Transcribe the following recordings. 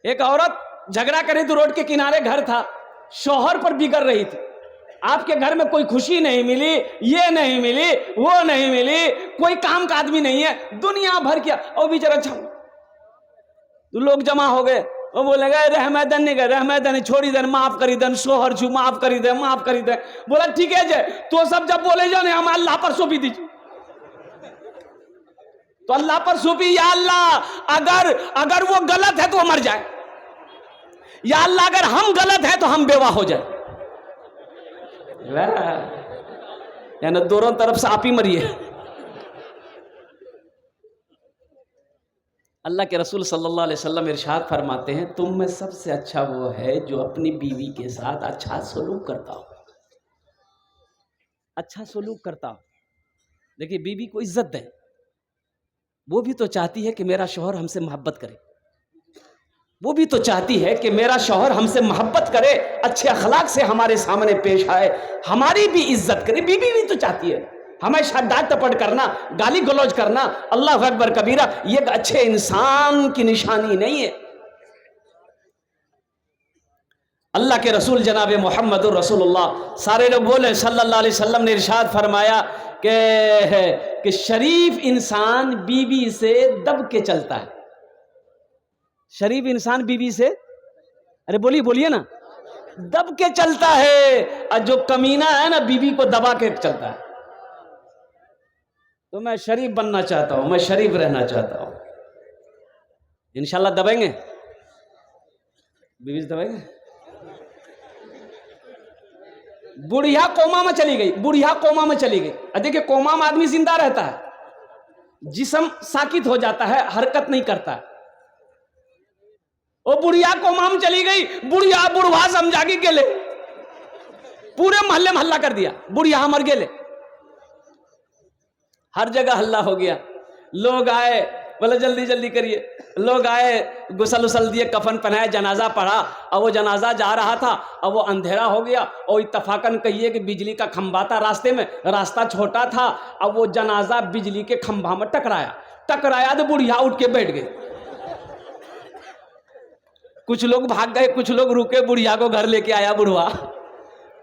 ایک عورت جھگڑا کری تو روڈ کے کنارے گھر تھا, شوہر پر بگڑ رہی تھی, آپ کے گھر میں کوئی خوشی نہیں ملی, یہ نہیں ملی, وہ نہیں ملی, کوئی کام کا آدمی نہیں ہے, دنیا بھر کیا. اور بیچارہ تو لوگ جمع ہو گئے, وہ بولے گا رحمدن نہیں گئے, رحمدن چھوڑی دن, معاف کری دن, شوہر چھو معاف کری دے, معاف کری دے. بولا ٹھیک ہے جے, تو سب جب بولے جاؤ ہم اللہ پر سونپی دیجیے. تو اللہ پر سونپی, یا اللہ اگر وہ غلط ہے تو وہ مر جائے, یا اللہ اگر ہم غلط ہیں تو ہم بیوہ ہو جائے. یعنی دونوں طرف سے آپ ہی مریے. اللہ کے رسول صلی اللہ علیہ وسلم ارشاد فرماتے ہیں تم میں سب سے اچھا وہ ہے جو اپنی بیوی کے ساتھ اچھا سلوک کرتا ہو. اچھا سلوک کرتا ہو. دیکھیے بیوی کو عزت دیں, وہ بھی تو چاہتی ہے کہ میرا شوہر ہم سے محبت کرے, وہ بھی تو چاہتی ہے کہ میرا شوہر ہم سے محبت کرے, اچھے اخلاق سے ہمارے سامنے پیش آئے, ہماری بھی عزت کرے. بیوی بھی تو چاہتی ہے. ہمیشہ ڈانٹ ٹپٹ کرنا, گالی گلوچ کرنا, اللہ اکبر کبیرہ, یہ ایک اچھے انسان کی نشانی نہیں ہے. اللہ کے رسول جناب محمد الرسول اللہ سارے لوگ بولے صلی اللہ علیہ وسلم نے ارشاد فرمایا کہ شریف انسان بیوی سے دب کے چلتا ہے. شریف انسان بیوی سے, ارے بولیے نا, دب کے چلتا ہے, اور جو کمینہ ہے نا بیوی کو دبا کے چلتا ہے. تو میں شریف بننا چاہتا ہوں, میں شریف رہنا چاہتا ہوں. انشاءاللہ دبیں گے, بیوی سے دبیں گے. بڑھیا کوما میں چلی گئی, بڑھیا کوما میں چلی گئی. دیکھیں کوما میں آدمی زندہ رہتا ہے, جسم ساکت ہو جاتا ہے, حرکت نہیں کرتا. وہ بڑھیا کوما میں چلی گئی, بڑھیا بڑھوا سمجھا کے گلے, پورے محلے میں ہلہ کر دیا, بڑھیا مر گلے. ہر جگہ ہلہ ہو گیا. لوگ آئے, بولے جلدی جلدی کریے. لوگ آئے, غسل دیے, کفن پہنائے, جنازہ پڑھا. اور وہ جنازہ جا رہا تھا, اور وہ اندھیرا ہو گیا, اور اتفاقاً کہیے کہ بجلی کا کھمبا تھا راستے میں, راستہ چھوٹا تھا, اب وہ جنازہ بجلی کے کھمبا میں ٹکرایا تو بڑھیا اٹھ کے بیٹھ گئے. کچھ لوگ بھاگ گئے, کچھ لوگ رکے, بڑھیا کو گھر لے کے آیا بڑھوا.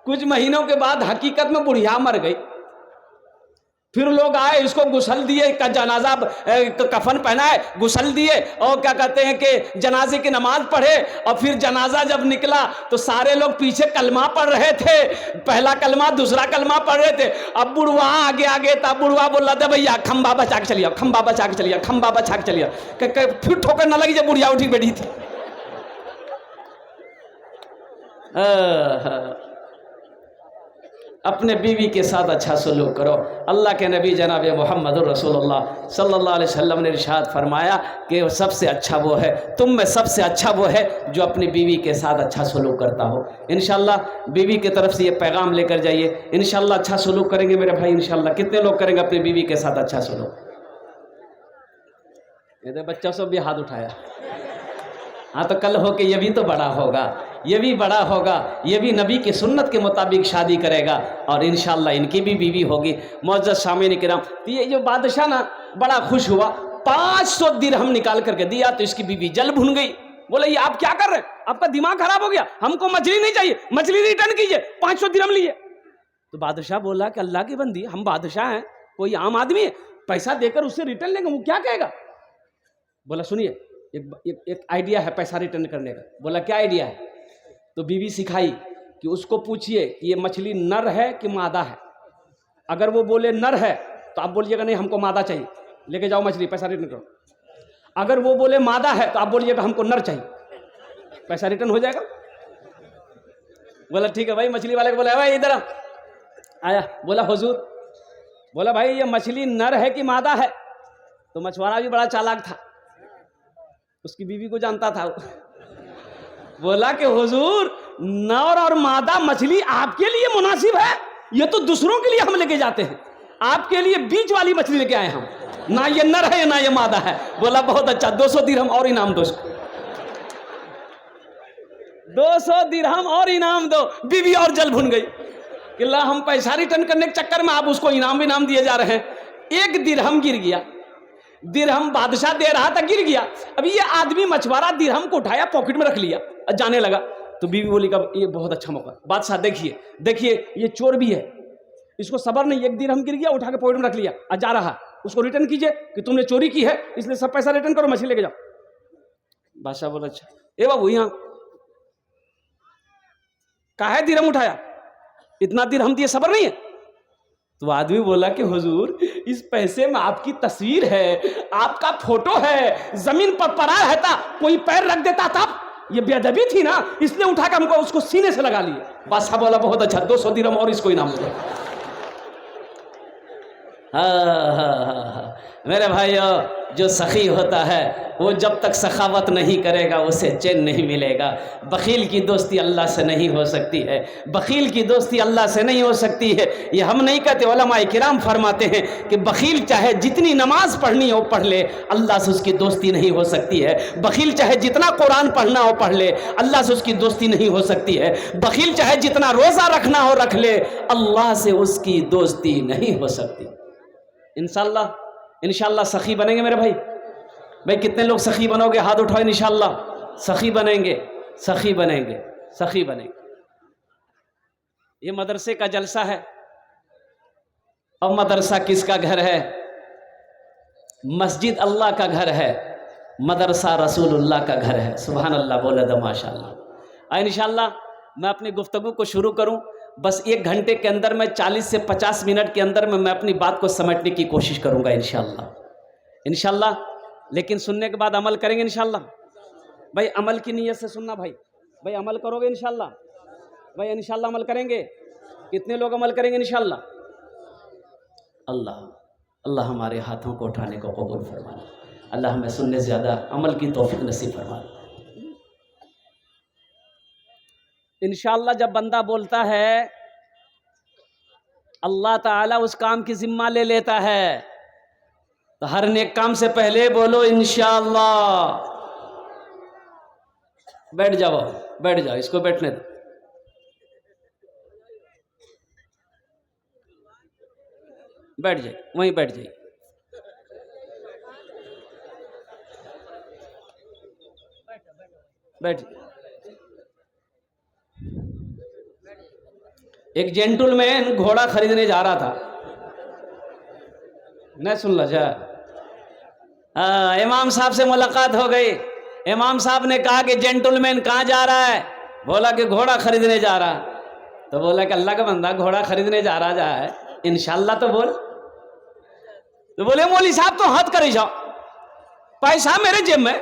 کچھ مہینوں کے بعد حقیقت میں بڑھیا مر گئی. پھر لوگ آئے, اس کو غسل دیے, جنازہ کفن پہنائے, غسل دیے, اور کیا کہتے ہیں کہ جنازے کی نماز پڑھے. اور پھر جنازہ جب نکلا تو سارے لوگ پیچھے کلمہ پڑھ رہے تھے, پہلا کلمہ دوسرا کلمہ پڑھ رہے تھے. اب بڑھوا آگے تھا, بڑھوا بول رہا تھا بھیا کھمبا بچا کے چلیا, کھمبا بچا کے چلیا, کھمبا بچا کے چلیا. پھر ٹھوکر نہ لگی جب بڑھیا اٹھی بیٹھی تھی. اپنے بیوی کے ساتھ اچھا سلوک کرو. اللہ کے نبی جناب محمد الرسول اللہ صلی اللہ علیہ وسلم نے ارشاد فرمایا کہ سب سے اچھا وہ ہے, تم میں سب سے اچھا وہ ہے جو اپنی بیوی کے ساتھ اچھا سلوک کرتا ہو. انشاءاللہ بیوی کی طرف سے یہ پیغام لے کر جائیے. انشاءاللہ اچھا سلوک کریں گے میرے بھائی. انشاءاللہ کتنے لوگ کریں گے اپنی بیوی کے ساتھ اچھا سلوک؟ یہ بچہ سب بھی ہاتھ اٹھایا. ہاں تو کل ہو کے یہ بھی تو بڑا ہوگا, یہ بھی بڑا ہوگا, یہ بھی نبی کی سنت کے مطابق شادی کرے گا, اور انشاءاللہ ان کی بھی بیوی ہوگی. معزز سامعین کرام, یہ جو بادشاہ نا بڑا خوش ہوا, 500 درہم نکال کر کے دیا تو اس کی بیوی جل بھن گئی. بولے یہ آپ کیا کر رہے ہیں, آپ کا دماغ خراب ہو گیا, ہم کو مچھلی نہیں چاہیے, مچھلی ریٹرن کیجئے, 500 درہم لیے. تو بادشاہ بولا کہ اللہ کی بندی, ہم بادشاہ ہیں, کوئی عام آدمی ہے, پیسہ دے کر اس سے ریٹرن لیں گے, وہ کیا کہے گا. بولا سنیے ایک آئیڈیا ہے پیسہ ریٹرن کرنے کا. بولا کیا آئیڈیا ہے؟ تو بیوی سکھائی کہ اس کو پوچھئے کہ یہ مچھلی نر ہے کہ مادہ ہے. اگر وہ بولے نر ہے تو آپ بولیے گا نہیں ہم کو مادہ چاہیے, لے کے جاؤ مچھلی, پیسہ ریٹرن کرو. اگر وہ بولے مادہ ہے تو آپ بولیے گا ہم کو نر چاہیے, پیسہ ریٹرن ہو جائے گا. بولا ٹھیک ہے بھائی. مچھلی والے کو بولا بھائی ادھر آیا. بولا حضور, بولا بھائی یہ مچھلی نر ہے کہ مادہ ہے. تو مچھوارا بھی بڑا چالاک تھا, اس کی بیوی کو جانتا تھا. بولا کہ حضور نر اور مادہ مچھلی آپ کے لیے مناسب ہے, یہ تو دوسروں کے لیے ہم لے کے جاتے ہیں, آپ کے لیے بیچ والی مچھلی لے کے آئے ہم, نہ یہ نر ہے نہ یہ مادہ ہے. بولا بہت اچھا, 200 درہم اور انعام دو, 200 درہم اور انعام دو. بیوی اور جل بھن گئی کہ اللہ ہم پیسہ ریٹرن کرنے کے چکر میں آپ اس کو انعام دیے جا رہے ہیں. 1 درہم گر گیا. درہم بادشاہ دے رہا تھا گر گیا. اب یہ آدمی مچھوارا درہم کو اٹھایا پاکٹ میں رکھ لیا جانے لگا. تو بیوی بولی کہ یہ بہت اچھا موقع. بادشاہ دیکھیے یہ چور بھی ہے, اس کو صبر نہیں, ایک درہم گر گیا اٹھا کے پاکٹ میں رکھ لیا اور جا رہا, اس کو ریٹرن کیجئے کہ تم نے چوری کی ہے اس لیے سب پیسہ ریٹرن کرو, مچھلی لے کے جاؤ. بادشاہ بولا اچھا. اے بابو یہاں کاہے درہم اٹھایا, اتنا درہم دیے صبر نہیں ہے؟ تو آدمی بولا کہ حضور اس پیسے میں آپ کی تصویر ہے, آپ کا فوٹو ہے, زمین پر پڑا رہتا کوئی پیر رکھ دیتا تھا, یہ بے ادبی تھی نا, اس لیے اٹھا کے ہم کو اس کو سینے سے لگا لیے. بادشاہ بولا بہت اچھا, 200 درہم اور اس کو انعام دے. میرے بھائیو, جو سخی ہوتا ہے وہ جب تک سخاوت نہیں کرے گا اسے چین نہیں ملے گا. بخیل کی دوستی اللہ سے نہیں ہو سکتی ہے, بخیل کی دوستی اللہ سے نہیں ہو سکتی ہے. یہ ہم نہیں کہتے, علماء کرام فرماتے ہیں کہ بخیل چاہے جتنی نماز پڑھنی ہو پڑھ لے, اللہ سے اس کی دوستی نہیں ہو سکتی ہے. بخیل چاہے جتنا قرآن پڑھنا ہو پڑھ لے, اللہ سے اس کی دوستی نہیں ہو سکتی ہے. بخیل چاہے جتنا روزہ رکھنا ہو رکھ لے, اللہ سے اس کی دوستی نہیں ہو سکتی. انشاءاللہ سخی بنیں گے میرے بھائی. بھائی کتنے لوگ سخی بنو گے؟ ہاتھ اٹھاؤ. انشاءاللہ سخی بنیں گے, سخی بنیں گے, سخی بنیں گے. یہ مدرسے کا جلسہ ہے, اور مدرسہ کس کا گھر ہے؟ مسجد اللہ کا گھر ہے, مدرسہ رسول اللہ کا گھر ہے. سبحان اللہ بولے تو ماشاء اللہ. انشاءاللہ میں اپنی گفتگو کو شروع کروں. بس 1 گھنٹے کے اندر میں 40 سے 50 منٹ کے اندر میں اپنی بات کو سمیٹنے کی کوشش کروں گا انشاءاللہ. لیکن سننے کے بعد عمل کریں گے انشاءاللہ. بھائی عمل کی نیت سے سننا. بھائی عمل کرو گے انشاءاللہ. بھائی انشاءاللہ عمل کریں گے. کتنے لوگ عمل کریں گے انشاءاللہ؟ اللہ ہمارے ہاتھوں کو اٹھانے کو قبول فرمائے. اللہ ہمیں سننے سے زیادہ عمل کی توفیق نصیب فرمائے. انشاءاللہ جب بندہ بولتا ہے اللہ تعالیٰ اس کام کی ذمہ لے لیتا ہے, تو ہر نیک کام سے پہلے بولو انشاءاللہ. بیٹھ جاؤ, اس کو بیٹھنے دو. بیٹھ جائے, وہیں بیٹھ جائے. بیٹھ. ایک جینٹل مین گھوڑا خریدنے جا رہا تھا. نہیں سن لا جا. امام صاحب سے ملاقات ہو گئی. امام صاحب نے کہا کہ جینٹل مین کہاں جا رہا ہے؟ بولا کہ گھوڑا خریدنے جا رہا. تو بولا کہ اللہ کا بندہ گھوڑا خریدنے جا رہا ہے, انشاءاللہ تو بول. تو بولے مولوی صاحب تو حد کرے جاؤ, پیسہ میرے جیب میں,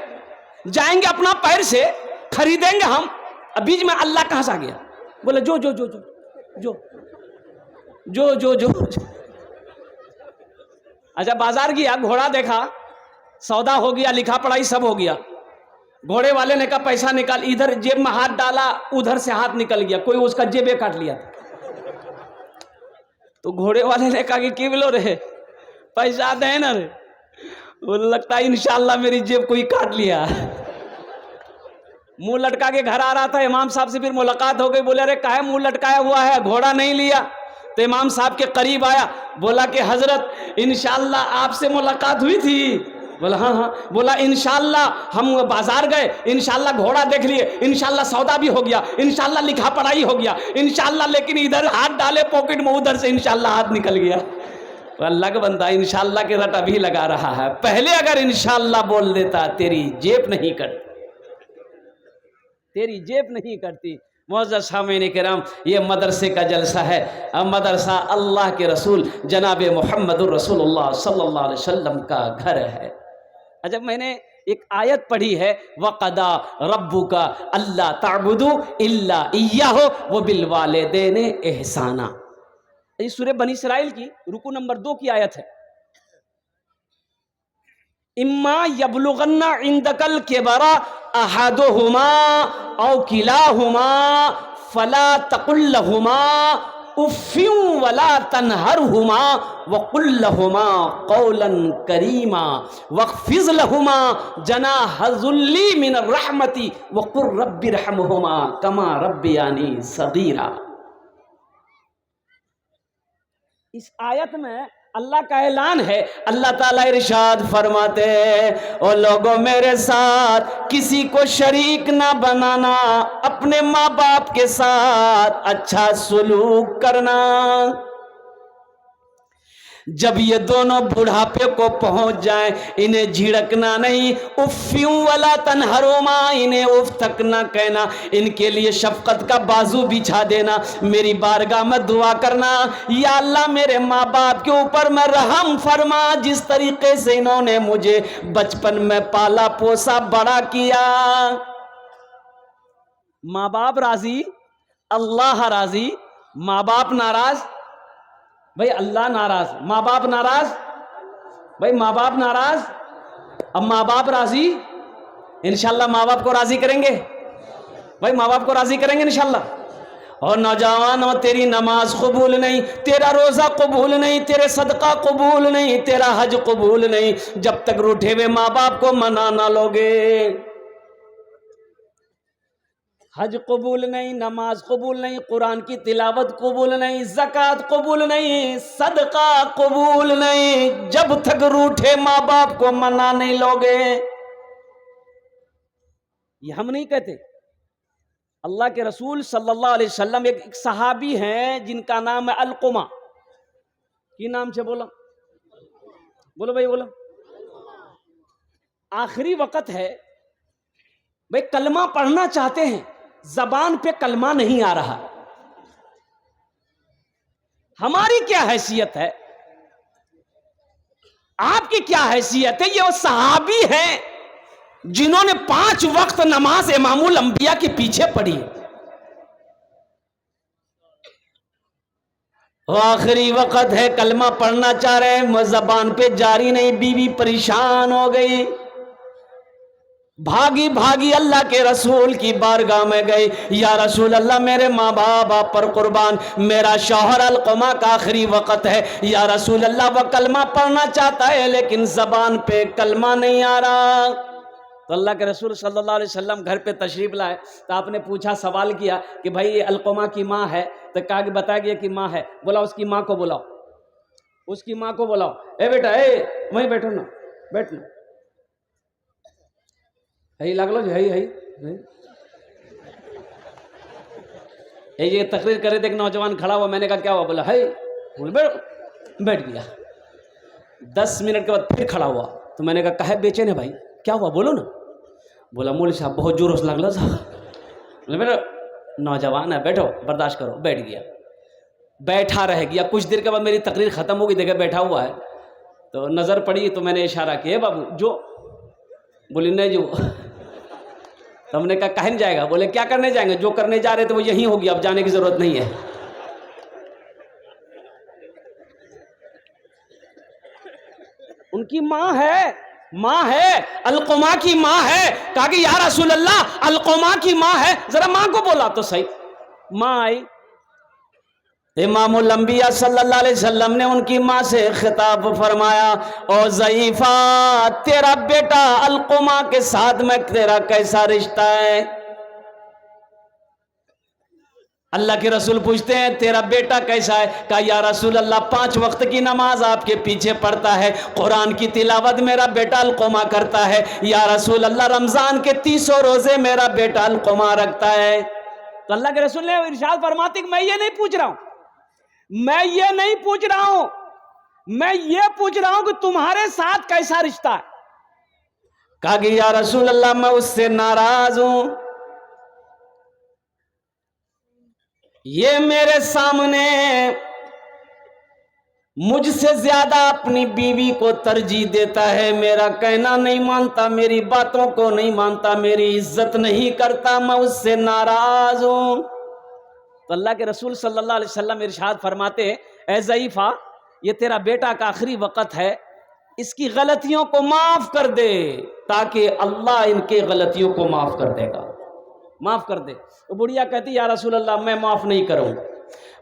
جائیں گے اپنا پیر سے خریدیں گے ہم, بیچ میں اللہ کہاں سے آ گیا؟ بولے جو جو جو جو جو جو جو جو. اچھا بازار گیا, گھوڑا دیکھا, سودا ہو گیا, لکھا پڑھائی سب ہو گیا. گھوڑے والے نے کہا پیسہ نکال. ادھر جیب میں ہاتھ ڈالا, ادھر سے ہاتھ نکل گیا, کوئی اس کا جیبیں کاٹ لیا تھا. تو گھوڑے والے نے کہا کہ کی بولو رہے پیسہ دے نا رے. بولے لگتا ہے انشاءاللہ میری جیب کوئی کاٹ لیا. منہ لٹکا کے گھر آ رہا تھا. امام صاحب سے پھر ملاقات ہو گئی. بولے ارے کاہے منہ لٹکایا ہوا ہے, گھوڑا نہیں لیا؟ تو امام صاحب کے قریب آیا, بولا کہ حضرت انشاءاللہ آپ سے ملاقات ہوئی تھی؟ بولا ہاں. بولا انشاءاللہ ہم بازار گئے, انشاءاللہ گھوڑا دیکھ لیے, انشاءاللہ سودا بھی ہو گیا, انشاءاللہ لکھا پڑھائی ہو گیا, انشاءاللہ, لیکن ادھر ہاتھ ڈالے پاکٹ میں, ادھر سے انشاءاللہ ہاتھ نکل گیا. اللہ کا بندہ انشاءاللہ کے رٹ ابھی لگا رہا ہے. پہلے اگر انشاءاللہ بول دیتا تیری جیب نہیں کرتی, تیری جیب نہیں کرتی. معزز سامعین کرام, یہ مدرسے کا جلسہ ہے. مدرسہ اللہ کے رسول جناب محمد الرسول اللہ صلی اللہ علیہ وسلم کا گھر ہے. جب میں نے ایک آیت پڑھی ہے, وَقَضَىٰ رَبُّكَ أَلَّا تَعْبُدُوا إِلَّا إِيَّاهُ وَبِالْوَالِدَيْنِ إِحْسَانًا. یہ سورہ بنی اسرائیل کی رکو نمبر 2 کی آیت ہے. اما یبلغن عندک الکبر احدهما او کلاهما فلا تقل لهما اف ولا تنهرهما وقل لهما قولا کریما واخفض لهما جناح الذل من الرحمة وقل رب ارحمهما كما ربياني صغيرا. اس آیت میں اللہ کا اعلان ہے. اللہ تعالیٰ ارشاد فرماتے ہیں او لوگوں میرے ساتھ کسی کو شریک نہ بنانا, اپنے ماں باپ کے ساتھ اچھا سلوک کرنا. جب یہ دونوں بڑھاپے کو پہنچ جائیں انہیں جھڑکنا نہیں, افیوں ولا تنہرما, انہیں اف تک نہ کہنا, ان کے لیے شفقت کا بازو بچھا دینا. میری بارگاہ میں دعا کرنا, یا اللہ میرے ماں باپ کے اوپر میں رحم فرما, جس طریقے سے انہوں نے مجھے بچپن میں پالا پوسا بڑا کیا. ماں باپ راضی, اللہ راضی. ماں باپ ناراض, بھائی اللہ ناراض. ماں باپ ناراض, بھائی ماں باپ ناراض. اب ماں باپ راضی, انشاءاللہ ماں باپ کو راضی کریں گے, بھائی ماں باپ کو راضی کریں گے انشاءاللہ. اور نوجوانوں تیری نماز قبول نہیں, تیرا روزہ قبول نہیں, تیرے صدقہ قبول نہیں, تیرا حج قبول نہیں, جب تک روٹھے ہوئے ماں باپ کو منا نہ لوگے. حج قبول نہیں, نماز قبول نہیں, قرآن کی تلاوت قبول نہیں, زکوٰۃ قبول نہیں, صدقہ قبول نہیں, جب تک روٹھے ماں باپ کو منا نہیں لوگے. یہ ہم نہیں کہتے, اللہ کے رسول صلی اللہ علیہ وسلم. ایک صحابی ہیں جن کا نام ہے علقمہ. کی نام سے بولو, بولو بھائی بولو. آخری وقت ہے بھائی, کلمہ پڑھنا چاہتے ہیں, زبان پہ کلمہ نہیں آ رہا. ہماری کیا حیثیت ہے, آپ کی کیا حیثیت ہے؟ یہ وہ صحابی ہیں جنہوں نے 5 وقت نماز امام الانبیاء کے پیچھے پڑھی. وہ آخری وقت ہے, کلمہ پڑھنا چاہ رہے ہیں, زبان پہ جاری نہیں. بیوی پریشان ہو گئی, بھاگی بھاگی اللہ کے رسول کی بارگاہ میں گئی. یا رسول اللہ میرے ماں باپ آپ پر قربان, میرا شوہر علقمہ کا آخری وقت ہے. یا رسول اللہ وہ کلمہ پڑھنا چاہتا ہے لیکن زبان پہ کلمہ نہیں آ رہا. تو اللہ کے رسول صلی اللہ علیہ وسلم گھر پہ تشریف لائے تو آپ نے پوچھا, سوال کیا کہ بھائی یہ علقمہ کی ماں ہے, تو کہا کہ بتایا گیا کہ ماں ہے. بولا اس کی ماں کو بلاؤ, اس کی ماں کو بلاؤ. اے بیٹا, اے وہیں بیٹھو نا, بیٹھنا ہے لگ لو جی, ہے یہ تقریر کرے تھے, ایک نوجوان کھڑا ہوا, میں نے کہا کیا ہوا؟ بولا ہے, بیٹھ گیا. 10 منٹ کے بعد پھر کھڑا ہوا تو میں نے کہا کہے بیچے نے بھائی, کیا ہوا بولو نا. بولا مولوی صاحب بہت زور سے لگ رہا. بیٹا نوجوان ہے, بیٹھو برداشت کرو. بیٹھ گیا, بیٹھا رہ گیا. کچھ دیر کے بعد میری تقریر ختم ہو گئی, دیکھا بیٹھا ہوا ہے تو نظر پڑی تو میں نے اشارہ کیا, بابو جو. بولے نہیں جو. تو ہم نے کہا کہیں جائے گا؟ بولے کیا کرنے جائیں گے, جو کرنے جا رہے تھے وہ یہی ہوگی, اب جانے کی ضرورت نہیں ہے. ان کی ماں ہے, ماں ہے, علقمہ کی ماں ہے. کہا کہ یا رسول اللہ علقمہ کی ماں ہے, ذرا ماں کو بولا تو صحیح. ماں آئی, امام الانبیاء صلی اللہ علیہ وسلم نے ان کی ماں سے خطاب فرمایا, او ضعیفہ تیرا بیٹا علقمہ کے ساتھ میں تیرا کیسا رشتہ ہے؟ اللہ کے رسول پوچھتے ہیں تیرا بیٹا کیسا ہے؟ کہا یا رسول اللہ 5 وقت کی نماز آپ کے پیچھے پڑھتا ہے, قرآن کی تلاوت میرا بیٹا علقمہ کرتا ہے. یا رسول اللہ رمضان کے 30 روزے میرا بیٹا علقمہ رکھتا ہے. تو اللہ کے رسول نے ارشاد فرماتے کہ میں یہ نہیں پوچھ رہا ہوں, میں یہ نہیں پوچھ رہا ہوں, میں یہ پوچھ رہا ہوں کہ تمہارے ساتھ کیسا رشتہ ہے. کہا کہ یا رسول اللہ میں اس سے ناراض ہوں, یہ میرے سامنے مجھ سے زیادہ اپنی بیوی کو ترجیح دیتا ہے, میرا کہنا نہیں مانتا, میری باتوں کو نہیں مانتا, میری عزت نہیں کرتا, میں اس سے ناراض ہوں. تو اللہ کے رسول صلی اللہ علیہ وسلم ارشاد فرماتے ہیں اے ضعیفہ یہ تیرا بیٹا کا آخری وقت ہے, اس کی غلطیوں کو معاف کر دے تاکہ اللہ ان کے غلطیوں کو معاف کر دے گا, معاف کر دے. وہ بڑھیا کہتی یا رسول اللہ میں معاف نہیں کروں گا,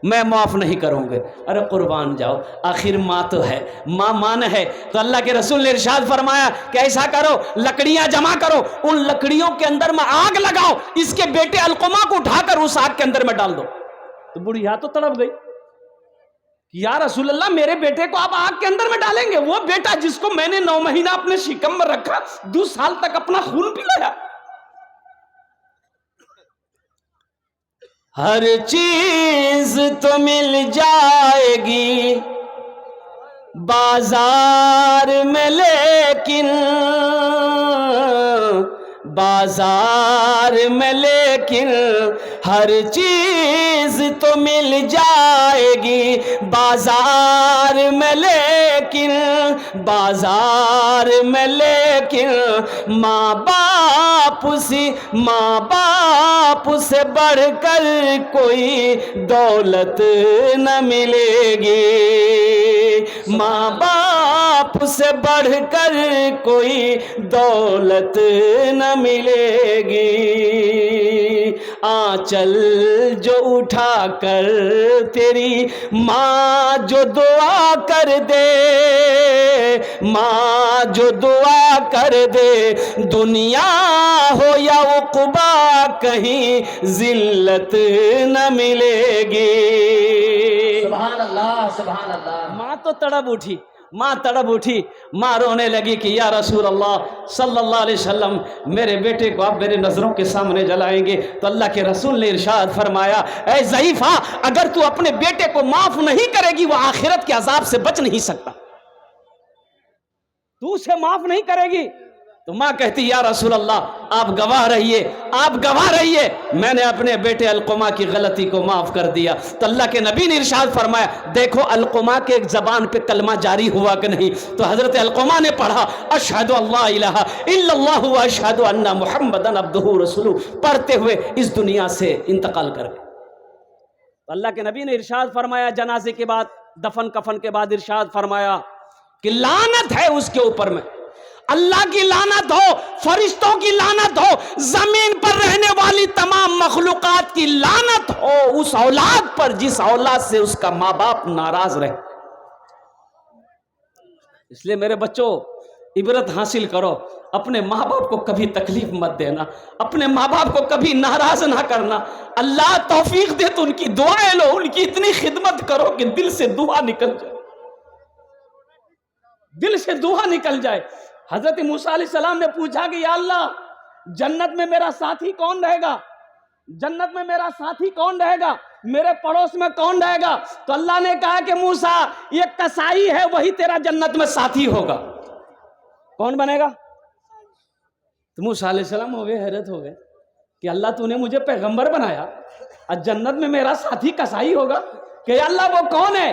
میں معاف نہیں کروں گے. ارے قربان جاؤ, آخر ماں تو ہے, ماں مان ہے. تو اللہ کے رسول نے ارشاد فرمایا کہ ایسا کرو لکڑیاں جمع کرو, ان لکڑیوں کے اندر میں آگ لگاؤ, اس کے بیٹے علقمہ کو اٹھا کر اس آگ کے اندر میں ڈال دو. تو بڑھیا تو تڑپ گئی یا رسول اللہ میرے بیٹے کو آپ آگ کے اندر میں ڈالیں گے؟ وہ بیٹا جس کو میں نے 9 مہینہ اپنے شکم میں رکھا، 2 سال تک اپنا خون پلایا۔ ہر چیز تو مل جائے گی بازار میں، لیکن بازار میں لیکن ہر چیز تو مل جائے گی بازار میں، لیکن بازار میں لیکن ماں باپ سے بڑھ کر کوئی دولت نہ ملے گی، ماں باپ سے بڑھ کر کوئی دولت نہ ملے گی۔ آنچل جو اٹھا کر تیری ماں جو دعا کر دے، ماں جو دعا کر دے، دنیا ہو یا عقبہ کہیں ذلت نہ ملے گی۔ سبحان اللہ، سبحان اللہ۔ ماں تو تڑپ اٹھی، ماں تڑپ اٹھی، ماں رونے لگی کہ یا رسول اللہ صلی اللہ علیہ وسلم میرے بیٹے کو آپ میرے نظروں کے سامنے جلائیں گے؟ تو اللہ کے رسول نے ارشاد فرمایا، اے ضعیفہ، اگر تو اپنے بیٹے کو معاف نہیں کرے گی وہ آخرت کے عذاب سے بچ نہیں سکتا، تو اسے معاف نہیں کرے گی۔ تو ماں کہتی یا رسول اللہ آپ گواہ رہیے، آپ گواہ رہیے، میں نے اپنے بیٹے علقمہ کی غلطی کو معاف کر دیا۔ تو اللہ کے نبی نے ارشاد فرمایا، دیکھو علقمہ کے زبان پہ کلمہ جاری ہوا کہ نہیں؟ تو حضرت علقمہ نے پڑھا اشہد اللہ الہ الا اللہ و اشہد ان محمدن عبدہ رسولہ، پڑھتے ہوئے اس دنیا سے انتقال کر گئے۔ تو اللہ کے نبی نے ارشاد فرمایا جنازے کے بعد، دفن کفن کے بعد ارشاد فرمایا کہ لعنت ہے اس کے اوپر میں، اللہ کی لعنت ہو، فرشتوں کی لعنت ہو، زمین پر رہنے والی تمام مخلوقات کی لعنت ہو اس اولاد پر جس اولاد سے اس کا ماں باپ ناراض رہے۔ اس لیے میرے بچوں عبرت حاصل کرو، اپنے ماں باپ کو کبھی تکلیف مت دینا، اپنے ماں باپ کو کبھی ناراض نہ کرنا۔ اللہ توفیق دے تو ان کی دعائیں لو، ان کی اتنی خدمت کرو کہ دل سے دعا نکل جائے، دل سے دعا نکل جائے۔ حضرت موسیٰ علیہ السلام نے پوچھا کہ یا اللہ جنت میں میرا ساتھی کون رہے گا، جنت میں میرا ساتھی کون رہے گا، میرے پڑوس میں کون رہے گا؟ تو اللہ نے کہا کہ موسیٰ یہ کسائی ہے، وہی تیرا جنت میں ساتھی ہوگا۔ کون بنے گا؟ تو موسیٰ علیہ السلام ہو گئے، حیرت ہو گئے کہ اللہ تو نے مجھے پیغمبر بنایا اور جنت میں میرا ساتھی کسائی ہوگا؟ کہ یا اللہ وہ کون ہے،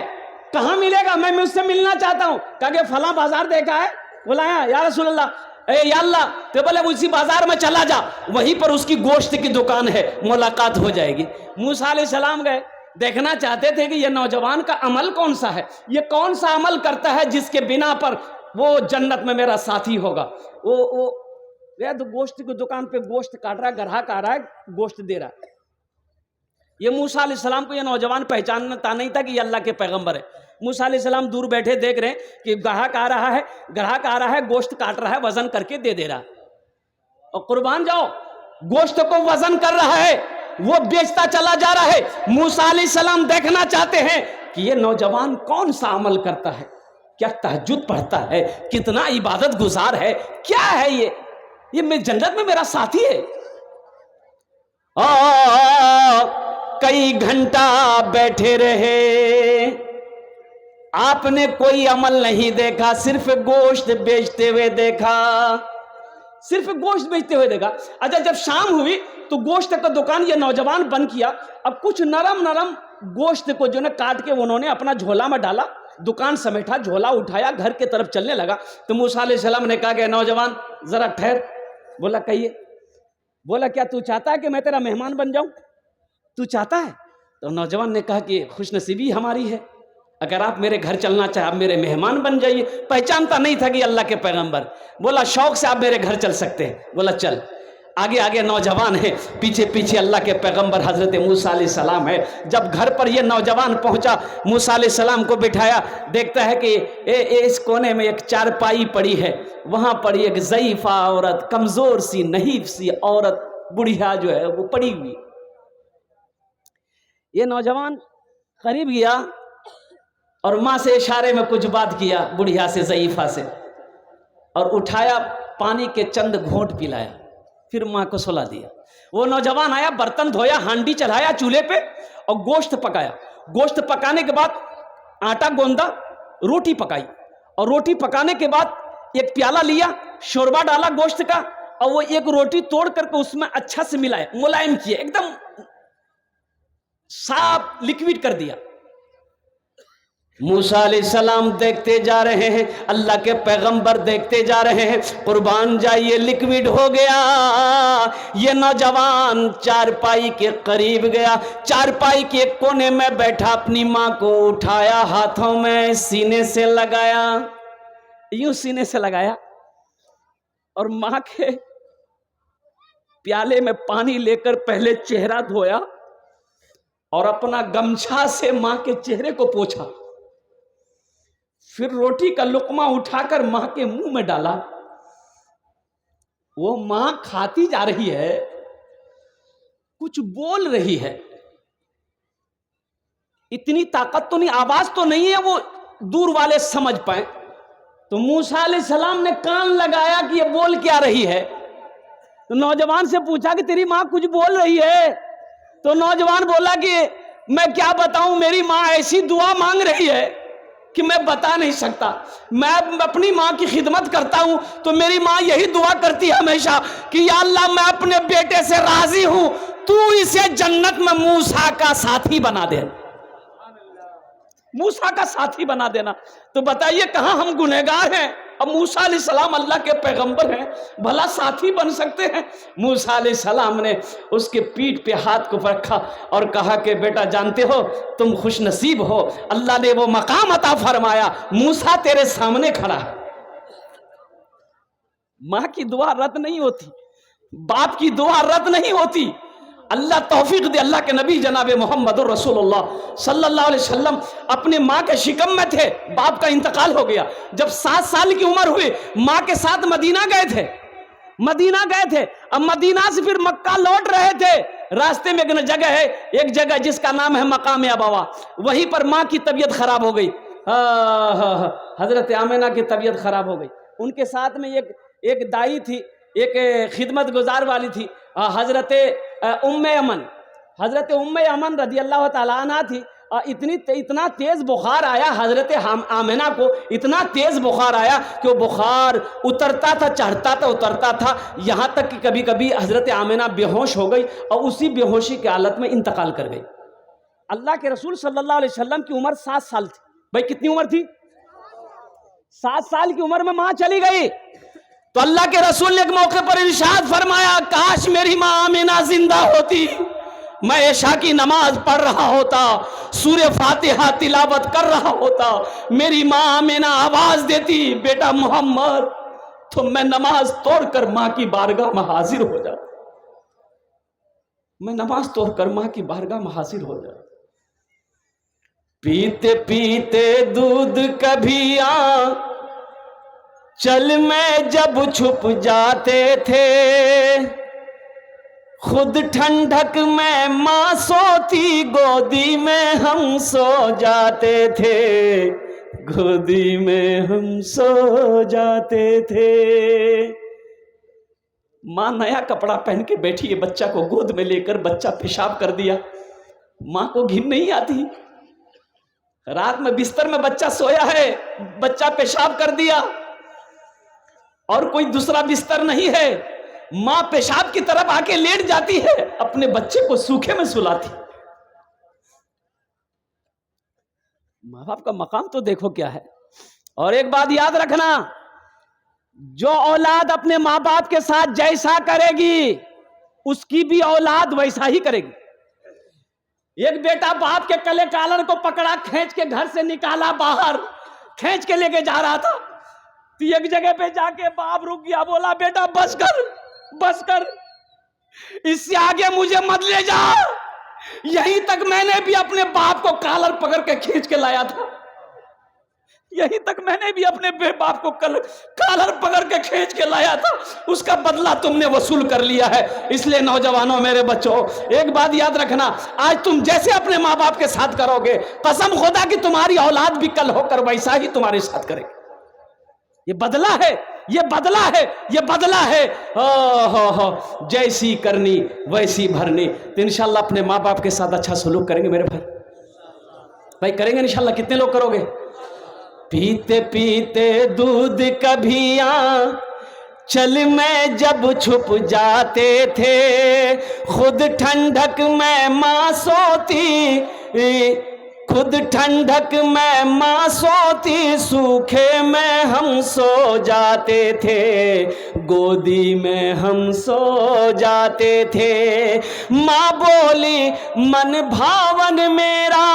کہاں ملے گا، میں اس سے ملنا چاہتا ہوں۔ کہا کہ فلاں بازار دیکھا ہے؟ بلایا یا رسول اللہ، اے یا اللہ، تو بولے اسی بازار میں چلا جا، وہیں پر اس کی گوشت کی دکان ہے، ملاقات ہو جائے گی۔ موسیٰ علیہ السلام گئے، دیکھنا چاہتے تھے کہ یہ نوجوان کا عمل کون سا ہے، یہ کون سا عمل کرتا ہے جس کے بنا پر وہ جنت میں میرا ساتھی ہوگا۔ وہ تو گوشت کی دکان پہ گوشت کاٹ رہا ہے، گراہک آ رہا ہے گوشت دے رہا ہے۔ یہ موسیٰ علیہ السلام کو یہ نوجوان پہچانتا نہیں تھا کہ یہ اللہ کے پیغمبر ہے۔ موسیٰ علیہ السلام دور بیٹھے دیکھ رہے ہیں کہ گراہک آ رہا ہے گوشت کاٹ رہا ہے، وزن کر کے دے رہا ہے، اور قربان جاؤ گوشت کو وزن کر رہا ہے، وہ بیچتا چلا جا رہا ہے۔ موسیٰ علیہ السلام دیکھنا چاہتے ہیں کہ یہ نوجوان کون سا عمل کرتا ہے، کیا تہجد پڑھتا ہے، کتنا عبادت گزار ہے، کیا ہے یہ میں جنت میں میرا ساتھی ہے۔ کئی گھنٹہ بیٹھے رہے، آپ نے کوئی عمل نہیں دیکھا، صرف گوشت بیچتے ہوئے دیکھا، صرف گوشت بیچتے ہوئے دیکھا۔ اچھا جب شام ہوئی تو گوشت کا دکان یہ نوجوان بند کیا، اب کچھ نرم گوشت کو جو کاٹ کے انہوں نے اپنا جھولا میں ڈالا، دکان سمیٹا، جھولا اٹھایا، گھر کے طرف چلنے لگا۔ تو موسیٰ علیہ السلام نے کہا کہ نوجوان ذرا ٹھہر۔ بولا کہیے۔ بولا کیا تو چاہتا ہے کہ میں تیرا مہمان بن جاؤں؟ تو چاہتا ہے؟ تو نوجوان نے کہا کہ خوش نصیبی ہماری ہے، اگر آپ میرے گھر چلنا چاہیں آپ میرے مہمان بن جائیے۔ پہچانتا نہیں تھا کہ اللہ کے پیغمبر۔ بولا شوق سے آپ میرے گھر چل سکتے ہیں۔ بولا چل۔ آگے نوجوان ہے، پیچھے اللہ کے پیغمبر حضرت موسیٰ علیہ السلام ہے۔ جب گھر پر یہ نوجوان پہنچا، موسیٰ علیہ السلام کو بٹھایا، دیکھتا ہے کہ اس کونے میں ایک چارپائی پڑی ہے، وہاں پر ایک ضعیفہ عورت، کمزور سی نحیف سی عورت بڑھیا جو ہے وہ پڑی ہوئی۔ یہ نوجوان قریب گیا اور ماں سے اشارے میں کچھ بات کیا بڑھیا سے ضعیفہ سے اور اٹھایا پانی کے چند گھونٹ پلایا پھر ماں کو سلا دیا. وہ نوجوان آیا برتن دھویا ہانڈی چڑھایا چولہے پہ اور گوشت پکایا. گوشت پکانے کے بعد آٹا گوندا روٹی پکائی اور روٹی پکانے کے بعد ایک پیالہ لیا شوربہ ڈالا گوشت کا اور وہ ایک روٹی توڑ کر کے اس میں اچھا سے ملایا ملائم کیا ایک دم صاف لکوڈ کر دیا. موسیٰ علیہ السلام دیکھتے جا رہے ہیں اللہ کے پیغمبر دیکھتے جا رہے ہیں قربان جائیے لکوڈ ہو گیا. یہ نوجوان چارپائی کے قریب گیا چارپائی کے ایک کونے میں بیٹھا اپنی ماں کو اٹھایا ہاتھوں میں سینے سے لگایا یوں سینے سے لگایا اور ماں کے پیالے میں پانی لے کر پہلے چہرہ دھویا اور اپنا گمچھا سے ماں کے چہرے کو پوچھا. پھر روٹی کا لقمہ اٹھا کر ماں کے منہ میں ڈالا. وہ ماں کھاتی جا رہی ہے کچھ بول رہی ہے اتنی طاقت تو نہیں آواز تو نہیں ہے وہ دور والے سمجھ پائیں. تو موسیٰ علیہ السلام نے کان لگایا کہ یہ بول کیا رہی ہے. تو نوجوان سے پوچھا کہ تیری ماں کچھ بول رہی ہے. تو نوجوان بولا کہ میں کیا بتاؤں میری ماں ایسی دعا مانگ رہی ہے کہ میں بتا نہیں سکتا. میں اپنی ماں کی خدمت کرتا ہوں تو میری ماں یہی دعا کرتی ہے ہمیشہ کہ یا اللہ میں اپنے بیٹے سے راضی ہوں تو اسے جنت میں موسیٰ کا ساتھی بنا دے موسیٰ کا ساتھی بنا دینا. تو بتائیے کہاں ہم گنہگار ہیں اب موسیٰ علیہ السلام اللہ کے پیغمبر ہیں بھلا ساتھی بن سکتے ہیں. موسیٰ علیہ السلام نے اس کے پیٹھ پہ ہاتھ کو رکھا اور کہا کہ بیٹا جانتے ہو تم خوش نصیب ہو اللہ نے وہ مقام عطا فرمایا موسیٰ تیرے سامنے کھڑا ہے. ماں کی دعا رد نہیں ہوتی باپ کی دعا رد نہیں ہوتی. اللہ توفیق دے. اللہ کے نبی جناب محمد رسول اللہ صلی اللہ علیہ وسلم اپنے ماں کے شکم میں تھے باپ کا انتقال ہو گیا. جب 7 سال کی عمر ہوئی ماں کے ساتھ مدینہ گئے تھے اب مدینہ سے پھر مکہ لوٹ رہے تھے. راستے میں ایک جگہ ہے ایک جگہ جس کا نام ہے مقام ابوا وہیں پر ماں کی طبیعت خراب ہو گئی. حضرت آمنہ کی طبیعت خراب ہو گئی. ان کے ساتھ میں ایک دائی تھی ایک خدمت گزار والی تھی حضرت ام ایمن رضی اللہ تعالیٰ عنہ تھی. اتنا تیز بخار آیا حضرت آمنہ کو اتنا تیز بخار آیا کہ وہ بخار اترتا تھا چڑھتا تھا اترتا تھا یہاں تک کہ کبھی کبھی حضرت آمنہ بے ہوش ہو گئی اور اسی بے ہوشی کی حالت میں انتقال کر گئی. اللہ کے رسول صلی اللہ علیہ وسلم کی عمر 7 سال تھی. بھائی کتنی عمر تھی 7 سال کی عمر میں ماں چلی گئی. تو اللہ کے رسول نے ایک موقع پر ارشاد فرمایا کاش میری ماں آمنہ زندہ ہوتی میں عشاء کی نماز پڑھ رہا ہوتا سورہ فاتحہ تلاوت کر رہا ہوتا میری ماں آمنہ آواز دیتی بیٹا محمد تو میں نماز توڑ کر ماں کی بارگاہ میں حاضر ہو جاتا. میں نماز توڑ کر ماں کی بارگاہ میں حاضر ہو جاتا. پیتے پیتے دودھ کبھی چل میں جب چھپ جاتے تھے خود ٹھنڈک میں ماں سوتی گودی میں ہم سو جاتے تھے گودی میں ہم سو جاتے تھے. ماں نیا کپڑا پہن کے بیٹھی ہے بچہ کو گود میں لے کر بچہ پیشاب کر دیا ماں کو گھن نہیں آتی. رات میں بستر میں بچہ سویا ہے بچہ پیشاب کر دیا اور کوئی دوسرا بستر نہیں ہے ماں پیشاب کی طرف آ کے لیٹ جاتی ہے اپنے بچے کو سوکھے میں سلاتی. ماں باپ کا مقام تو دیکھو کیا ہے. اور ایک بات یاد رکھنا جو اولاد اپنے ماں باپ کے ساتھ جیسا کرے گی اس کی بھی اولاد ویسا ہی کرے گی. ایک بیٹا باپ کے کلے کالر کو پکڑا کھینچ کے گھر سے نکالا باہر کھینچ کے لے کے جا رہا تھا تو ایک جگہ پہ جا کے باپ رک گیا بولا بیٹا بس کر اس سے آگے مجھے مت لے جا. یہیں تک میں نے بھی اپنے باپ کو کالر پکڑ کے کھینچ کے لایا تھا یہیں تک میں نے بھی اپنے بے باپ کو کل کالر پکڑ کے کھینچ کے لایا تھا، اس کا بدلہ تم نے وصول کر لیا ہے۔ اس لیے نوجوانوں، میرے بچوں، ایک بات یاد رکھنا، آج تم جیسے اپنے ماں باپ کے ساتھ کرو گے، قسم خدا کی تمہاری اولاد بھی کل ہو کر ویسا ہی تمہارے ساتھ کرے گی۔ یہ بدلہ ہے، یہ بدلہ ہے، یہ بدلہ ہے۔ جیسی کرنی ویسی بھرنی۔ تو انشاءاللہ اپنے ماں باپ کے ساتھ اچھا سلوک کریں گے میرے بھائی کریں گے انشاءاللہ؟ کتنے لوگ کرو گے؟ پیتے پیتے دودھ کبھی چل میں جب چھپ جاتے تھے، خود ٹھنڈک میں ماں سوتی، خود ٹھنڈک میں ماں سوتی، سوکھے میں ہم سو جاتے تھے، گودی میں ہم سو جاتے تھے۔ ماں بولی من بھاون میرا،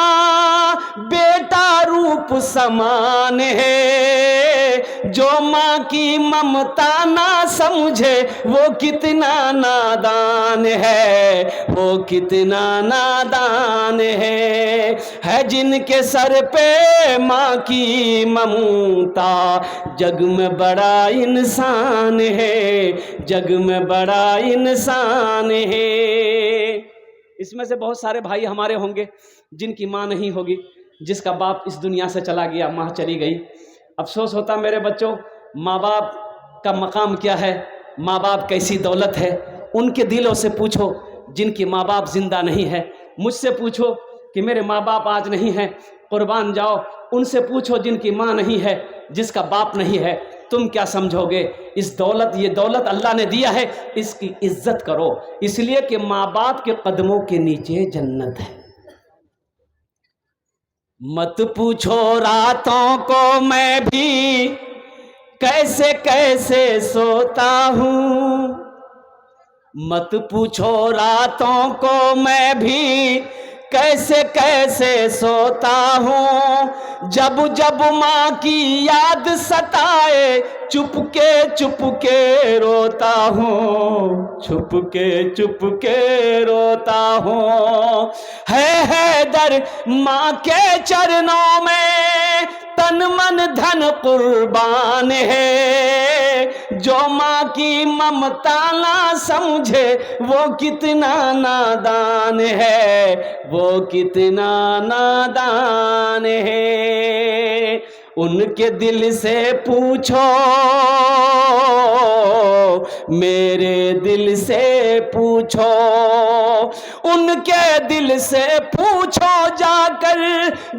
بیٹا روپ سمان ہے، جو ماں کی ممتا نہ سمجھے وہ کتنا نادان ہے، وہ کتنا نادان ہے جن کے سر پہ ماں کی ممتا، جگ میں بڑا انسان ہے، جگ میں بڑا انسان ہے۔ اس میں سے بہت سارے بھائی ہمارے ہوں گے جن کی ماں نہیں ہوگی، جس کا باپ اس دنیا سے چلا گیا، ماں چلی گئی۔ افسوس ہوتا میرے بچوں، ماں باپ کا مقام کیا ہے، ماں باپ کیسی دولت ہے۔ ان کے دلوں سے پوچھو جن کی ماں باپ زندہ نہیں ہے، مجھ سے پوچھو کہ میرے ماں باپ آج نہیں ہیں، قربان جاؤ ان سے پوچھو جن کی ماں نہیں ہے، جس کا باپ نہیں ہے، تم کیا سمجھو گے؟ اس دولت، یہ دولت اللہ نے دیا ہے، اس کی عزت کرو، اس لیے کہ ماں باپ کے قدموں کے نیچے جنت ہے۔ مت پوچھو راتوں کو میں بھی کیسے کیسے سوتا ہوں، مت پوچھو راتوں کو میں بھی کیسے کیسے سوتا ہوں، جب جب ماں کی یاد ستائے چپ کے روتا ہوں، چھپ کے روتا ہوں۔ ہے حیدر ماں کے چرنوں میں تن من دھن قربان ہے، جو ماں کی ممتا نہ سمجھے وہ کتنا نادان ہے، وہ کتنا نادان ہے۔ ان کے دل سے پوچھو، میرے دل سے پوچھو، ان کے دل سے پوچھو جا کر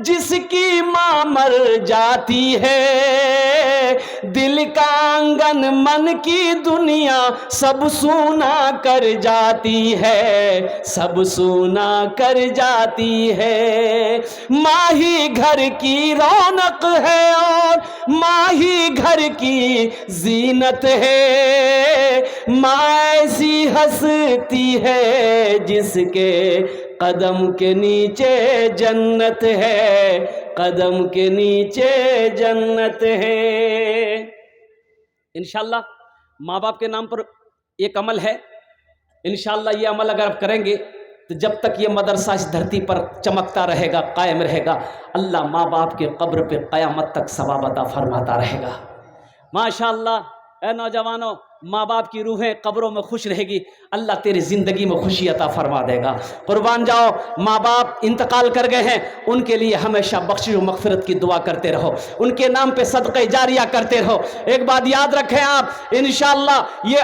جس کی ماں مر جاتی ہے، دل کا آنگن من کی دنیا سب سونا کر جاتی ہے، سب سونا کر جاتی ہے۔ ماں ہی گھر کی رونق ہے اور ماں ہی گھر کی زینت ہے، ماں ایسی ہستی ہے جس کے قدم کے نیچے جنت ہے، قدم کے نیچے جنت ہے۔ انشاءاللہ ماں باپ کے نام پر ایک عمل ہے، انشاءاللہ یہ عمل اگر آپ کریں گے تو جب تک یہ مدرسہ اس دھرتی پر چمکتا رہے گا، قائم رہے گا، اللہ ماں باپ کے قبر پہ قیامت تک ثواب عطا فرماتا رہے گا۔ ماشاءاللہ اے نوجوانوں، ماں باپ کی روحیں قبروں میں خوش رہے گی، اللہ تیری زندگی میں خوشی عطا فرما دے گا۔ قربان جاؤ، ماں باپ انتقال کر گئے ہیں، ان کے لیے ہمیشہ بخشش و مغفرت کی دعا کرتے رہو، ان کے نام پہ صدقہ جاریہ کرتے رہو۔ ایک بات یاد رکھیں آپ، انشاءاللہ یہ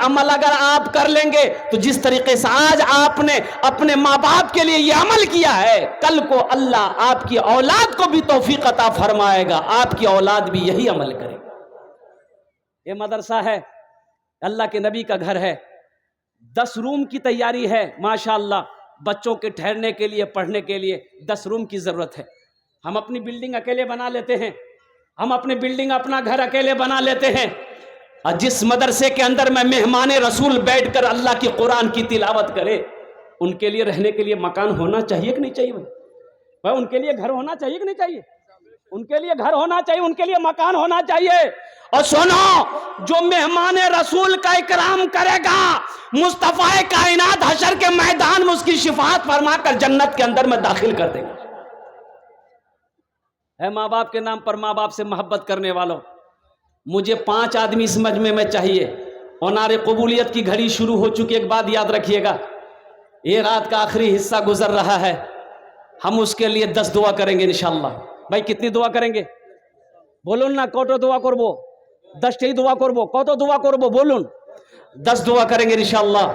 عمل اگر آپ کر لیں گے تو جس طریقے سے آج آپ نے اپنے ماں باپ کے لیے یہ عمل کیا ہے، کل کو اللہ آپ کی اولاد کو بھی توفیق عطا فرمائے گا، آپ کی اولاد بھی یہی عمل کرے گی۔ یہ مدرسہ ہے، اللہ کے نبی کا گھر ہے، 10 روم کی تیاری ہے ماشاءاللہ، بچوں کے ٹھہرنے کے لیے، پڑھنے کے لیے 10 روم کی ضرورت ہے۔ ہم اپنی بلڈنگ اکیلے بنا لیتے ہیں، ہم اپنی بلڈنگ، اپنا گھر اکیلے بنا لیتے ہیں، اور جس مدرسے کے اندر میں مہمان رسول بیٹھ کر اللہ کی قرآن کی تلاوت کرے، ان کے لیے رہنے کے لیے مکان ہونا چاہیے کہ نہیں چاہیے بھائی؟ ان کے لیے گھر ہونا چاہیے کہ نہیں چاہیے؟ ان کے لیے گھر ہونا چاہیے، ان کے لیے مکان ہونا چاہیے۔ اور سنو، جو مہمان رسول کا اکرام کرے گا، مصطفیٰ کائنات حشر کے میدان میں اس کی شفاعت فرما کر جنت کے اندر میں داخل کر دیں گے۔ ہے ماں باپ کے نام پر ماں باپ سے محبت کرنے والوں، مجھے 5 آدمی اس مجمع میں چاہیے، اونار قبولیت کی گھڑی شروع ہو چکی۔ ایک بات یاد رکھیے گا، یہ رات کا آخری حصہ گزر رہا ہے، ہم اس کے لیے 10 دعا کریں گے انشاءاللہ۔ بھائی کتنی دعا کریں گے بولون نا؟ کوٹو دعا کربو 10ٹی دعا کربو، کوٹو دعا کربو بولون؟ 10 دعا کریں گے انشاءاللہ۔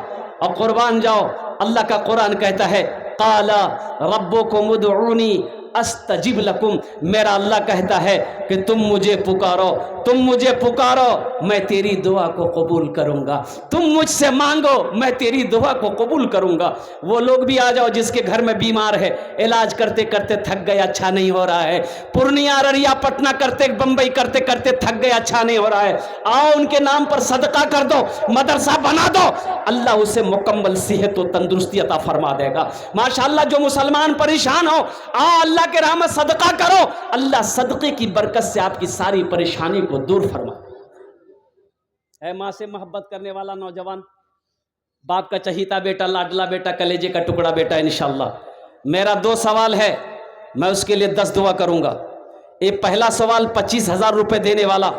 اور قربان جاؤ، اللہ کا قرآن کہتا ہے قال ربکم ادعونی استجب لکم، میرا اللہ کہتا ہے کہ تم مجھے پکارو، تم مجھے پکارو، میں تیری دعا کو قبول کروں گا، تم مجھ سے مانگو میں تیری دعا کو قبول کروں گا۔ وہ لوگ بھی آ جاؤ جس کے گھر میں بیمار ہے، علاج کرتے کرتے تھک گئے، اچھا نہیں ہو رہا ہے، پورنیہ ارریا پٹنہ کرتے بمبئی کرتے کرتے تھک گئے، اچھا نہیں ہو رہا ہے، آؤ ان کے نام پر صدقہ کر دو، مدرسہ بنا دو، اللہ اسے مکمل صحت و تندرستی عطا فرما دے گا۔ ماشاءاللہ جو مسلمان پریشان ہو، آؤ اللہ کے راہ میں صدقہ کرو، اللہ صدقے کی برکت سے آپ کی ساری پریشانی کو دور فرما۔ اے ماں سے محبت کرنے والا نوجوان، باپ کا چہیتا بیٹا، لاڈلا بیٹا، کلیجے کا ٹکڑا بیٹا، انشاءاللہ میرا 2 سوال ہے، میں اس کے لیے 10 دعا کروں گا۔ ایک پہلا سوال 25,000 روپے دینے والا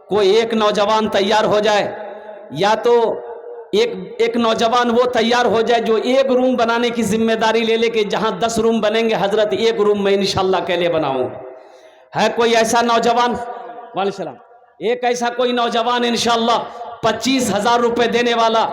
کوئی ایک نوجوان تیار ہو جائے، یا تو ایک نوجوان وہ تیار ہو جائے جو ایک روم بنانے کی ذمہ داری لے لے کہ جہاں 10 روم بنیں گے حضرت ایک روم میں انشاءاللہ اکیلے بناؤں گا۔ ہے کوئی ایسا نوجوان؟ وعلیکم السلام۔ ایک ایسا کوئی نوجوان انشاءاللہ 25,000 روپے دینے والا،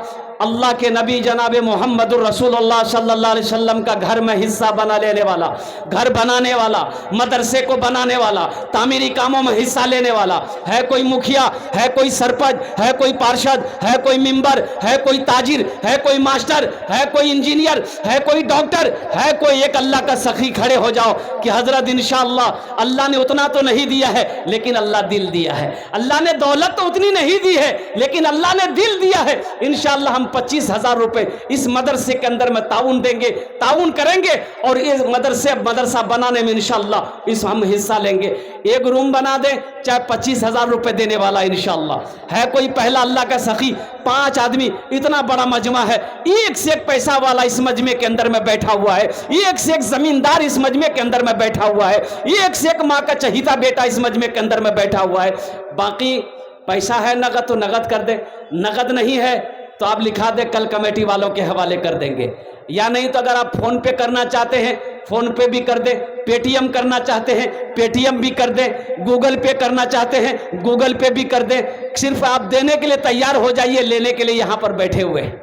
اللہ کے نبی جناب محمد الرسول اللہ صلی اللہ علیہ وسلم کا گھر میں حصہ بنا لینے والا، گھر بنانے والا، مدرسے کو بنانے والا، تعمیری کاموں میں حصہ لینے والا، ہے کوئی مکھیا، ہے کوئی سرپنچ، ہے کوئی پارشد، ہے کوئی ممبر، ہے کوئی تاجر، ہے کوئی ماسٹر، ہے کوئی انجینئر، ہے کوئی ڈاکٹر، ہے کوئی ایک اللہ کا سخی، کھڑے ہو جاؤ کہ حضرت انشاءاللہ اللہ نے اتنا تو نہیں دیا ہے لیکن اللہ دل دیا ہے، اللہ نے دولت تو اتنی نہیں دی ہے لیکن اللہ نے دل دیا ہے، انشاءاللہ ہم 25,000 روپے اس مدرسے کے اندر میں تعاون دیں گے، تعاون کریں گے، اور اس مدرسہ بنانے میں انشاءاللہ اس ہم حصہ لیں گے۔ ایک روم بنا دیں چاہے 25,000 روپے دینے والا انشاءاللہ ہے کوئی پہلا اللہ کا سخی۔ 5 آدمی، اتنا بڑا مجمع ہے، ایک سے ایک پیسہ والا اس مجمع کے اندر میں بیٹھا ہوا ہے، ایک سے ایک زمیندار اس مجمع کے اندر میں بیٹھا ہوا ہے، ایک سے ایک ماں کا چہیتا بیٹا اس مجمع کے اندر میں بیٹھا ہوا ہے۔ باقی پیسہ ہے نقد تو نقد کر دیں، نقد نہیں ہے تو آپ لکھا دیں، کل کمیٹی والوں کے حوالے کر دیں گے، یا نہیں تو اگر آپ فون پے کرنا چاہتے ہیں فون پے بھی کر دیں، پے ٹی ایم کرنا چاہتے ہیں پے ٹی ایم بھی کر دیں، گوگل پے کرنا چاہتے ہیں گوگل پے بھی کر دیں، صرف آپ دینے کے لیے تیار ہو جائیے، لینے کے لیے یہاں پر بیٹھے ہوئے ہیں۔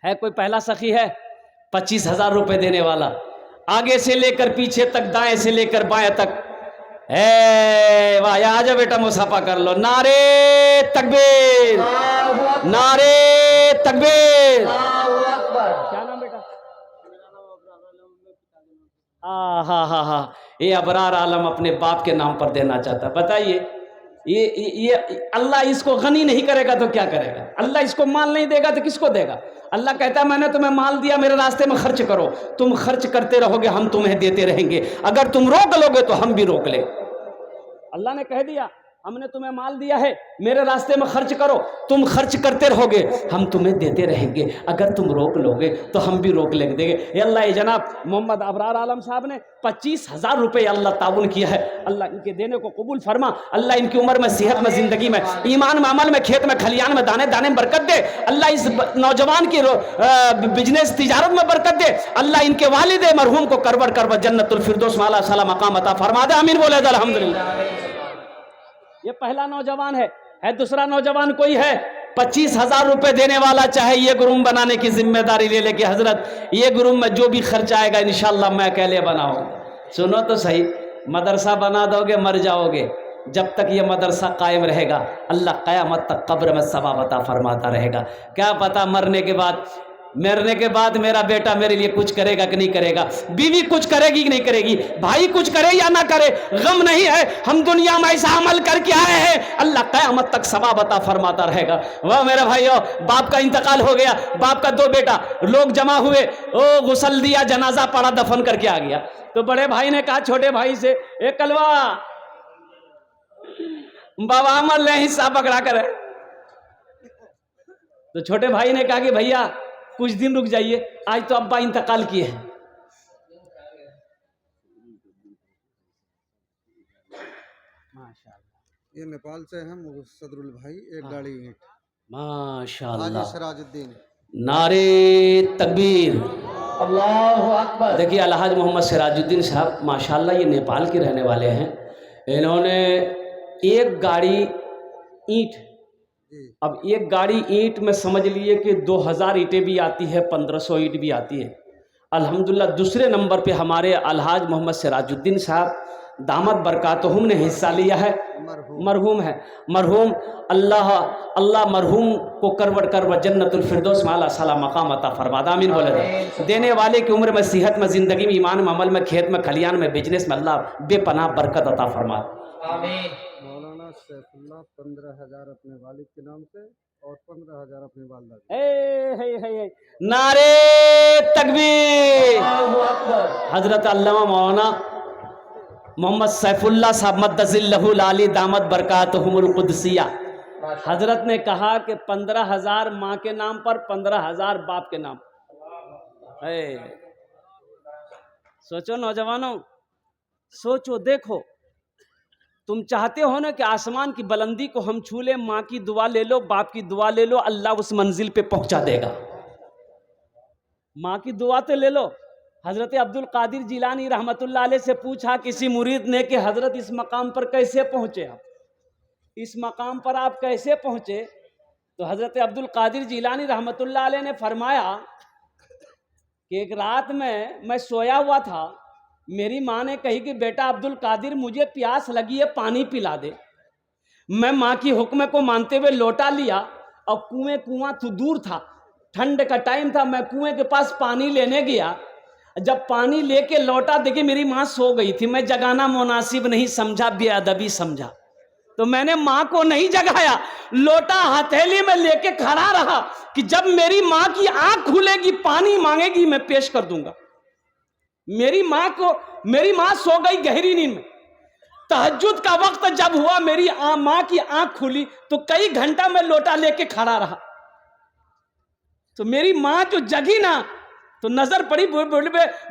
ہے کوئی پہلا سخی ہے 25,000 روپے دینے والا، آگے سے لے کر پیچھے تک، دائیں سے لے کر بائیں تک؟ اے واہ، آ جا بیٹا مصافحہ کر لو، نعرے تکبیر، نعرے تکبیر۔ کیا نام بیٹا؟ ہاں یہ ابرار عالم اپنے باپ کے نام پر دینا چاہتا ہے۔ بتائیے یہ اللہ اس کو غنی نہیں کرے گا تو کیا کرے گا؟ اللہ اس کو مال نہیں دے گا تو کس کو دے گا؟ اللہ کہتا ہے میں نے تمہیں مال دیا، میرے راستے میں خرچ کرو، تم خرچ کرتے رہو گے ہم تمہیں دیتے رہیں گے، اگر تم روک لو گے تو ہم بھی روک لیں۔ اللہ نے کہہ دیا ہم نے تمہیں مال دیا ہے، میرے راستے میں خرچ کرو، تم خرچ کرتے رہو گے ہم تمہیں دیتے رہیں گے، اگر تم روک لو گے تو ہم بھی روک لیں گے۔ اے اللہ، جناب محمد ابرار عالم صاحب نے 25,000 روپے اللہ تعاون کیا ہے، اللہ ان کے دینے کو قبول فرما، اللہ ان کی عمر میں، صحت میں، زندگی میں، ایمان میں، عمل میں، کھیت میں، کھلیان میں، دانے دانے میں برکت دے، اللہ اس نوجوان کی بزنس تجارت میں برکت دے، اللہ ان کے والد مرحوم کو کرور جنت الفردوس والا صلی مقام عطا فرما دے، آمین بولے الحمدللہ۔ یہ پہلا نوجوان ہے دوسرا نوجوان کوئی ہے 25,000 روپے دینے والا، چاہے یہ روم بنانے کی ذمہ داری لے لے کہ حضرت یہ روم میں جو بھی خرچ آئے گا انشاءاللہ میں اکیلے بناؤں۔ سنو تو صحیح، مدرسہ بنا دو گے مر جاؤ گے، جب تک یہ مدرسہ قائم رہے گا اللہ قیامت تک قبر میں ثواب عطا فرماتا رہے گا۔ کیا پتہ مرنے کے بعد میرا بیٹا میرے لیے کچھ کرے گا کہ نہیں کرے گا، بیوی کچھ کرے گی کہ نہیں کرے گی، بھائی کچھ کرے یا نہ کرے، غم نہیں ہے، ہم دنیا میں ایسا عمل کر کے آئے ہیں اللہ قیامت تک ثواب عطا فرماتا رہے گا۔ واہ میرے بھائیو، باپ کا انتقال ہو گیا، باپ کا 2 بیٹا، لوگ جمع ہوئے، غسل دیا، جنازہ پڑا، دفن کر کے آ گیا، تو بڑے بھائی نے کہا چھوٹے بھائی سے، اے کلوا بابا عمل نے حصہ پکڑا کر ہے، تو چھوٹے بھائی نے کہا کہ بھیا کچھ دن رک جائیے، آج تو ابا انتقال کیے ہیں۔ یہ نیپال سے ہم صدر البھائی ایک گاڑی اینٹ ماشاء حاجی اللہ، سراج الدین نعرے تکبیر۔ اللہ اکبر۔ دیکھیے الحاج محمد سراج الدین صاحب ماشاءاللہ یہ نیپال کے رہنے والے ہیں، انہوں نے ایک گاڑی اینٹ، جی اب ایک گاڑی اینٹ میں سمجھ لیے کہ 2000 اینٹیں بھی آتی ہے، 1500 اینٹ بھی آتی ہے۔ الحمدللہ دوسرے نمبر پہ ہمارے الحاج محمد سراج الدین صاحب دامت برکاتہم نے حصہ لیا ہے، مرحوم ہے، مرحوم اللہ مرحوم کو کروڑ کروڑ جنت الفردوس میں اعلیٰ صلاح مقام عطا فرما، آمین بولے دو۔ دینے والے کی عمر میں، صحت میں، زندگی میں، ایمان میں، عمل میں، کھیت میں، کھلیان میں، بزنس میں اللہ بے پناہ برکت عطا فرما۔ آمین۔ مولانا سیف اللہ 15,000 اپنے والد کے نام سے اور 15,000 اپنی والدہ کے۔ نعرے تکبیر۔ اللہ اکبر۔ حضرت علامہ مولانا محمد سیف اللہ صاحب مدظ اللہ العالی دامت برکاتہم القدسیہ، حضرت نے کہا کہ 15,000 ماں کے نام پر، 15,000 باپ کے نام۔ سوچو نوجوانوں، سوچو، دیکھو، تم چاہتے ہو نا کہ آسمان کی بلندی کو ہم چھو لیں، ماں کی دعا لے لو، باپ کی دعا لے لو، اللہ اس منزل پہ پہنچا دے گا۔ ماں کی دعا تو لے لو۔ حضرت عبد القادر جیلانی رحمت اللہ علیہ سے پوچھا کسی مرید نے کہ حضرت اس مقام پر کیسے پہنچے آپ، اس مقام پر آپ کیسے پہنچے؟ تو حضرت عبد القادر جیلانی رحمت اللہ علیہ نے فرمایا کہ ایک رات میں سویا ہوا تھا، میری ماں نے کہی کہ بیٹا عبد القادر مجھے پیاس لگی ہے، پانی پلا دے۔ میں ماں کی حکم کو مانتے ہوئے لوٹا لیا، اور کنواں تو دور تھا، ٹھنڈ کا ٹائم تھا، میں کنویں کے پاس پانی لینے گیا، جب پانی لے کے لوٹا دیکھے میری ماں سو گئی تھی، میں جگانا مناسب نہیں سمجھا، بے ادبی سمجھا، تو میں نے ماں کو نہیں جگایا، لوٹا ہتھیلی میں لے کے کھڑا رہا کہ جب میری ماں کی آنکھ کھلے گی، پانی مانگے گی، میں پیش کر دوں گا۔ میری ماں سو گئی گہری نیند میں، تہجد کا وقت جب ہوا، میری ماں کی آنکھ کھلی تو کئی گھنٹہ میں لوٹا لے کے کھڑا رہا، تو میری ماں جو جگی نا تو نظر پڑی،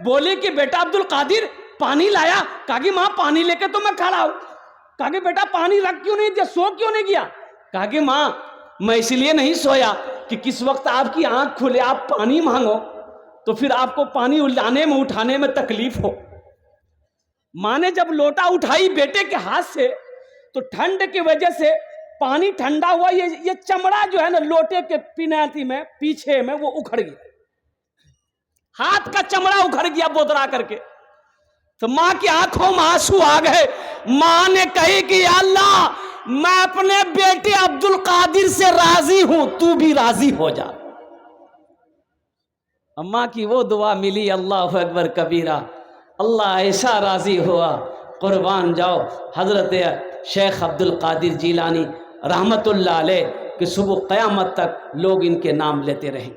بولے کہ بیٹا عبد القادر پانی لایا؟ کہا کہ ماں پانی لے کے تو میں کھڑا ہوں۔ کہا کہ بیٹا پانی رکھ کیوں نہیں دیا، سو کیوں نہیں گیا؟ کہا کہ ماں میں اس لیے نہیں سویا کہ کس وقت آپ کی آنکھ کھلے آپ پانی مانگو تو پھر آپ کو پانی لانے میں اٹھانے میں تکلیف ہو۔ ماں نے جب لوٹا اٹھائی بیٹے کے ہاتھ سے تو ٹھنڈ کی وجہ سے پانی ٹھنڈا ہوا، یہ چمڑا جو ہے نا لوٹے کے پیناتی میں پیچھے میں وہ اکھڑ گیا، ہاتھ کا چمڑا اکھڑ گیا بودرا کر کے، تو ماں کی آنکھوں میں آنسو آ گئے۔ ماں نے کہی کہ یا اللہ میں اپنے بیٹے عبد القادر سے راضی ہوں، تو بھی راضی ہو جا۔ ماں کی وہ دعا ملی، اللہ اکبر کبیرہ، اللہ ایسا راضی ہوا، قربان جاؤ حضرت شیخ عبد القادر جیلانی رحمت اللہ علیہ کہ صبح قیامت تک لوگ ان کے نام لیتے رہیں۔